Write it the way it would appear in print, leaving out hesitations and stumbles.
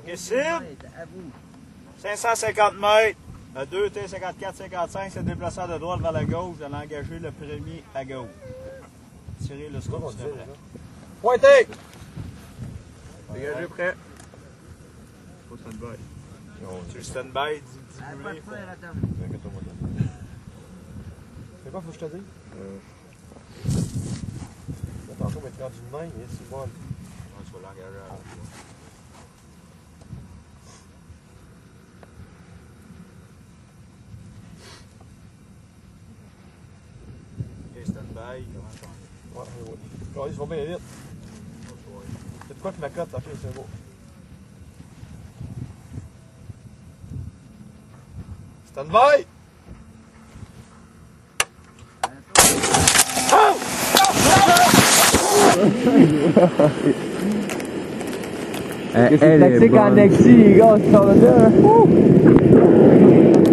Récite. 550 mètres. Le 2 T54-55 s'est déplacé de droite vers la gauche. Elle a engagé le premier à gauche. Tirez le scope. Pointez! Dégagez prêt. Faut stand-by. Tu stand-by, diminuer. C'est quoi, faut que je te dise? Tantôt, on va être rendu de main, mais c'est bon. Tu vas l'engager à la OK, stand-by. Ouais, ils vont bien vite. C'est de quoi que ma cote? Ok, c'est beau. Stand-by! C'est tactique en Nexi, les gars, ce genre de là.